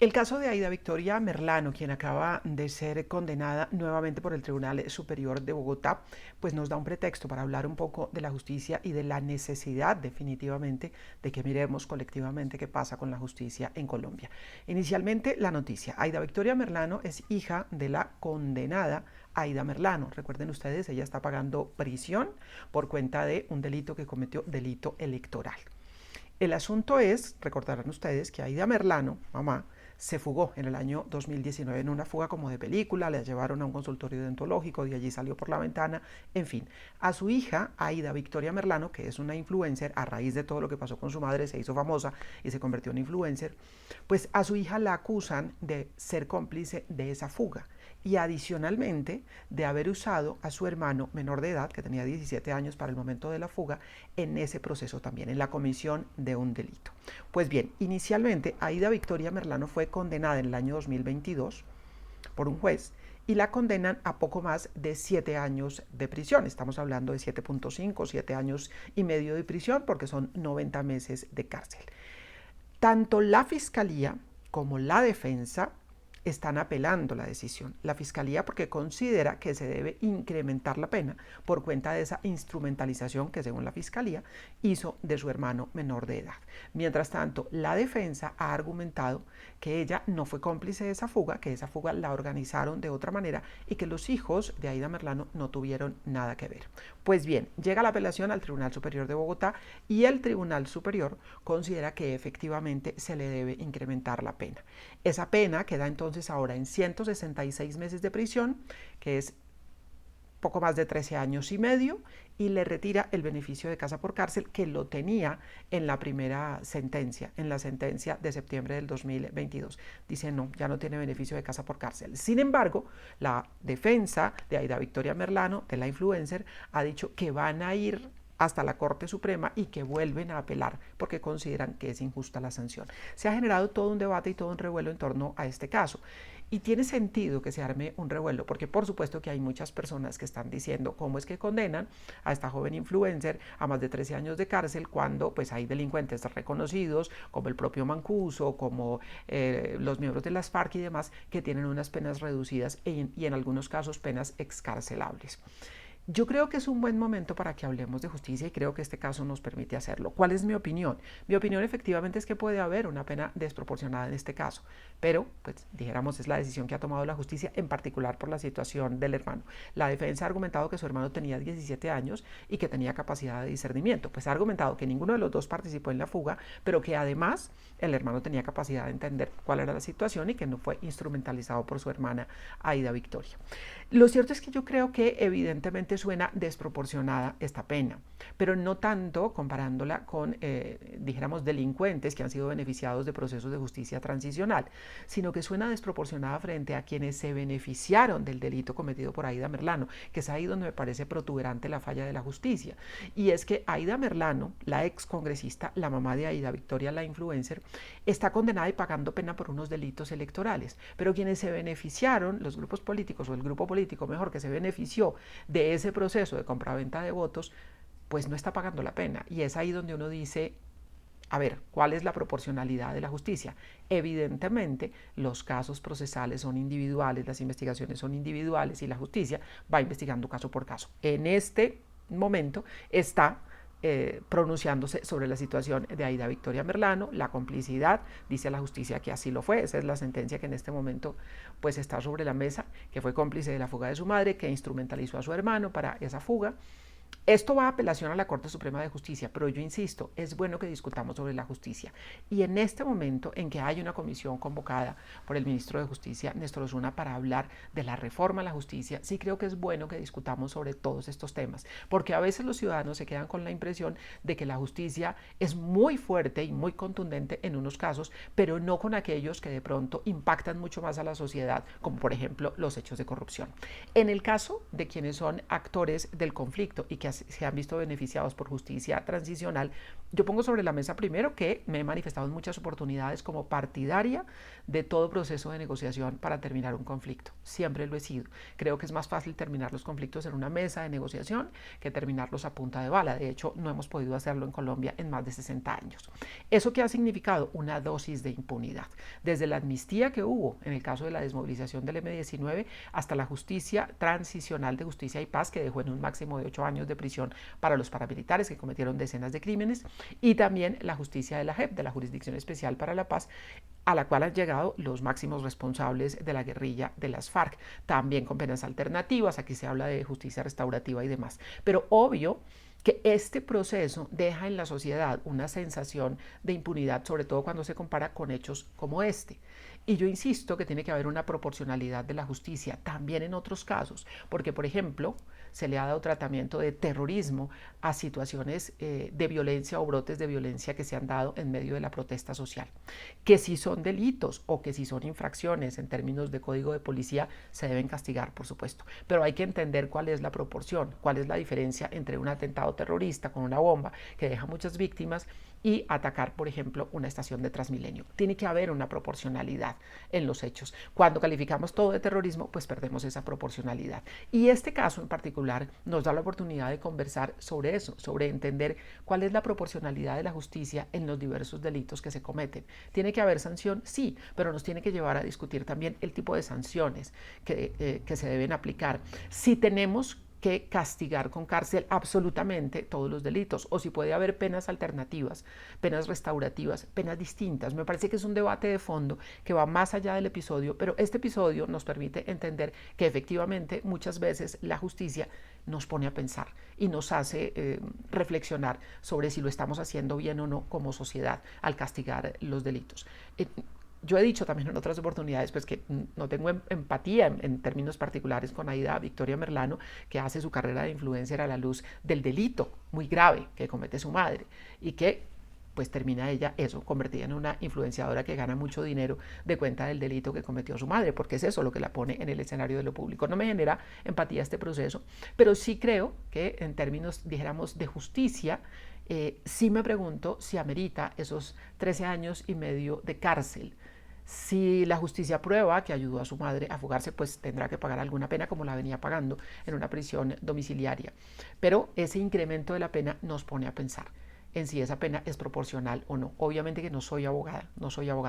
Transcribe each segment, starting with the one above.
El caso de Aida Victoria Merlano, quien acaba de ser condenada nuevamente por el Tribunal Superior de Bogotá, pues nos da un pretexto para hablar un poco de la justicia y de la necesidad definitivamente de que miremos colectivamente qué pasa con la justicia en Colombia. Inicialmente, la noticia. Aida Victoria Merlano es hija de la condenada Aida Merlano. Recuerden ustedes, ella está pagando prisión por cuenta de un delito que cometió, delito electoral. El asunto es, recordarán ustedes, que Aida Merlano, mamá, se fugó en el año 2019 en una fuga como de película, la llevaron a un consultorio odontológico, de allí salió por la ventana, en fin. A su hija, Aida Victoria Merlano, que es una influencer, a raíz de todo lo que pasó con su madre, se hizo famosa y se convirtió en influencer, pues a su hija la acusan de ser cómplice de esa fuga y adicionalmente de haber usado a su hermano menor de edad, que tenía 17 años para el momento de la fuga, en ese proceso también, en la comisión de un delito. Pues bien, inicialmente Aida Victoria Merlano fue condenada en el año 2022 por un juez y la condenan a poco más de 7 años de prisión. Estamos hablando de 7.5, 7 años y medio de prisión porque son 90 meses de cárcel. Tanto la fiscalía como la defensa están apelando la decisión. La fiscalía porque considera que se debe incrementar la pena por cuenta de esa instrumentalización que, según la fiscalía, hizo de su hermano menor de edad. Mientras tanto, la defensa ha argumentado que ella no fue cómplice de esa fuga, que esa fuga la organizaron de otra manera y que los hijos de Aida Merlano no tuvieron nada que ver. Pues bien, llega la apelación al Tribunal Superior de Bogotá y el Tribunal Superior considera que efectivamente se le debe incrementar la pena. Esa pena queda entonces ahora en 166 meses de prisión, que es poco más de 13 años y medio, y le retira el beneficio de casa por cárcel que lo tenía en la primera sentencia, en la sentencia de septiembre del 2022. Dice, no, ya no tiene beneficio de casa por cárcel. Sin embargo, la defensa de Aida Victoria Merlano, de la influencer, ha dicho que van a ir hasta la Corte Suprema y que vuelven a apelar porque consideran que es injusta la sanción. Se ha generado todo un debate y todo un revuelo en torno a este caso. Y tiene sentido que se arme un revuelo, porque por supuesto que hay muchas personas que están diciendo cómo es que condenan a esta joven influencer a más de 13 años de cárcel cuando pues hay delincuentes reconocidos como el propio Mancuso, como los miembros de las FARC y demás que tienen unas penas reducidas y en algunos casos penas excarcelables. Yo creo que es un buen momento para que hablemos de justicia y creo que este caso nos permite hacerlo. ¿Cuál es mi opinión? Mi opinión efectivamente es que puede haber una pena desproporcionada en este caso, pero pues dijéramos es la decisión que ha tomado la justicia en particular por la situación del hermano. La defensa ha argumentado que su hermano tenía 17 años y que tenía capacidad de discernimiento. Pues ha argumentado que ninguno de los dos participó en la fuga, pero que además el hermano tenía capacidad de entender cuál era la situación y que no fue instrumentalizado por su hermana Aida Victoria. Lo cierto es que yo creo que evidentemente suena desproporcionada esta pena, pero no tanto comparándola con, dijéramos, delincuentes que han sido beneficiados de procesos de justicia transicional, sino que suena desproporcionada frente a quienes se beneficiaron del delito cometido por Aida Merlano, que es ahí donde me parece protuberante la falla de la justicia. Y es que Aida Merlano, la ex congresista, la mamá de Aida Victoria, la influencer, está condenada y pagando pena por unos delitos electorales, pero quienes se beneficiaron, los grupos políticos o el grupo político mejor que se benefició de ese proceso de compraventa de votos, pues no está pagando la pena. Y es ahí donde uno dice, a ver, ¿cuál es la proporcionalidad de la justicia? Evidentemente, los casos procesales son individuales, las investigaciones son individuales y la justicia va investigando caso por caso. En este momento está pronunciándose sobre la situación de Aida Victoria Merlano, la complicidad, dice la justicia que así lo fue, esa es la sentencia que en este momento pues está sobre la mesa, que fue cómplice de la fuga de su madre, que instrumentalizó a su hermano para esa fuga. Esto va a apelación a la Corte Suprema de Justicia, pero yo insisto, es bueno que discutamos sobre la justicia. Y en este momento en que hay una comisión convocada por el ministro de Justicia, Néstor Osuna, para hablar de la reforma a la justicia, sí creo que es bueno que discutamos sobre todos estos temas, porque a veces los ciudadanos se quedan con la impresión de que la justicia es muy fuerte y muy contundente en unos casos, pero no con aquellos que de pronto impactan mucho más a la sociedad, como por ejemplo los hechos de corrupción. En el caso de quienes son actores del conflicto y que se han visto beneficiados por justicia transicional, yo pongo sobre la mesa primero que me he manifestado en muchas oportunidades como partidaria de todo proceso de negociación para terminar un conflicto. Siempre lo he sido. Creo que es más fácil terminar los conflictos en una mesa de negociación que terminarlos a punta de bala. De hecho, no hemos podido hacerlo en Colombia en más de 60 años. ¿Eso qué ha significado? Una dosis de impunidad. Desde la amnistía que hubo en el caso de la desmovilización del M-19 hasta la justicia transicional de justicia y paz, que dejó en un máximo de 8 años de prisión para los paramilitares que cometieron decenas de crímenes, y también la justicia de la JEP, de la Jurisdicción Especial para la Paz, a la cual han llegado los máximos responsables de la guerrilla de las FARC, también con penas alternativas. Aquí se habla de justicia restaurativa y demás. Pero obvio que este proceso deja en la sociedad una sensación de impunidad, sobre todo cuando se compara con hechos como este. Y yo insisto que tiene que haber una proporcionalidad de la justicia también en otros casos, porque por ejemplo se le ha dado tratamiento de terrorismo a situaciones de violencia o brotes de violencia que se han dado en medio de la protesta social, que si son delitos o que si son infracciones en términos de código de policía se deben castigar, por supuesto, pero hay que entender cuál es la proporción, cuál es la diferencia entre un atentado terrorista con una bomba que deja muchas víctimas y atacar, por ejemplo, una estación de Transmilenio. Tiene que haber una proporcionalidad en los hechos. Cuando calificamos todo de terrorismo, pues perdemos esa proporcionalidad. Y este caso en particular nos da la oportunidad de conversar sobre eso, sobre entender cuál es la proporcionalidad de la justicia en los diversos delitos que se cometen. ¿Tiene que haber sanción? Sí, pero nos tiene que llevar a discutir también el tipo de sanciones que se deben aplicar. Si tenemos que castigar con cárcel absolutamente todos los delitos, o si puede haber penas alternativas, penas restaurativas, penas distintas. Me parece que es un debate de fondo que va más allá del episodio, pero este episodio nos permite entender que efectivamente muchas veces la justicia nos pone a pensar y nos hace reflexionar sobre si lo estamos haciendo bien o no como sociedad al castigar los delitos. Yo he dicho también en otras oportunidades pues, que no tengo empatía en términos particulares con Aida Victoria Merlano, que hace su carrera de influencer a la luz del delito muy grave que comete su madre y que pues termina ella eso, convertida en una influenciadora que gana mucho dinero de cuenta del delito que cometió su madre, porque es eso lo que la pone en el escenario de lo público. No me genera empatía este proceso, pero sí creo que en términos, dijéramos, de justicia, sí me pregunto si amerita esos 13 años y medio de cárcel. Si la justicia prueba que ayudó a su madre a fugarse, pues tendrá que pagar alguna pena como la venía pagando en una prisión domiciliaria. Pero ese incremento de la pena nos pone a pensar en si esa pena es proporcional o no. Obviamente que no soy abogada,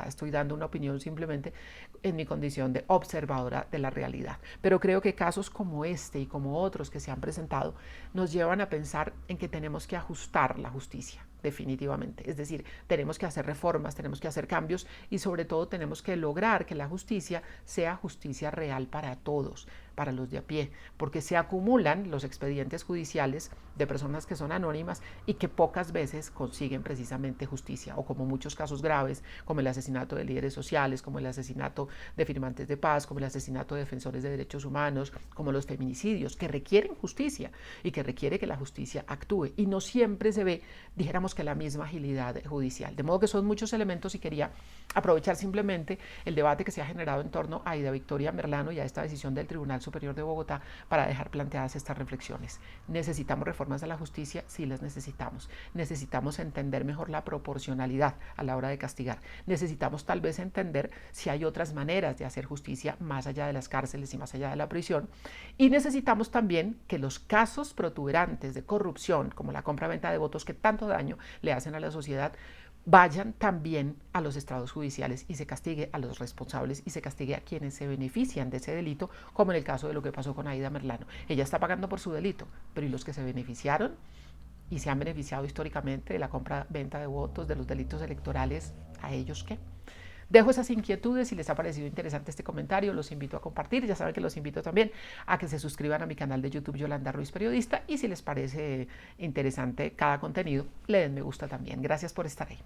estoy dando una opinión simplemente en mi condición de observadora de la realidad. Pero creo que casos como este y como otros que se han presentado nos llevan a pensar en que tenemos que ajustar la justicia, definitivamente. Es decir, tenemos que hacer reformas, tenemos que hacer cambios y sobre todo tenemos que lograr que la justicia sea justicia real para todos, para los de a pie, porque se acumulan los expedientes judiciales de personas que son anónimas y que pocas veces consiguen precisamente justicia, o como muchos casos graves, como el asesinato de líderes sociales, como el asesinato de firmantes de paz, como el asesinato de defensores de derechos humanos, como los feminicidios, que requieren justicia y que requiere que la justicia actúe, y no siempre se ve, dijéramos que la misma agilidad judicial. De modo que son muchos elementos y quería aprovechar simplemente el debate que se ha generado en torno a Aida Victoria Merlano y a esta decisión del Tribunal Superior de Bogotá para dejar planteadas estas reflexiones. ¿Necesitamos reformas a la justicia? Sí, las necesitamos. Necesitamos entender mejor la proporcionalidad a la hora de castigar. Necesitamos tal vez entender si hay otras maneras de hacer justicia más allá de las cárceles y más allá de la prisión. Y necesitamos también que los casos protuberantes de corrupción, como la compra-venta de votos que tanto daño le hacen a la sociedad, vayan también a los estrados judiciales y se castigue a los responsables y se castigue a quienes se benefician de ese delito, como en el caso de lo que pasó con Aida Merlano. Ella está pagando por su delito, pero ¿y los que se beneficiaron y se han beneficiado históricamente de la compra-venta de votos, de los delitos electorales? ¿A ellos qué? Dejo esas inquietudes. Si les ha parecido interesante este comentario, los invito a compartir. Ya saben que los invito también a que se suscriban a mi canal de YouTube Yolanda Ruiz Periodista, y si les parece interesante cada contenido, le den me gusta también. Gracias por estar ahí.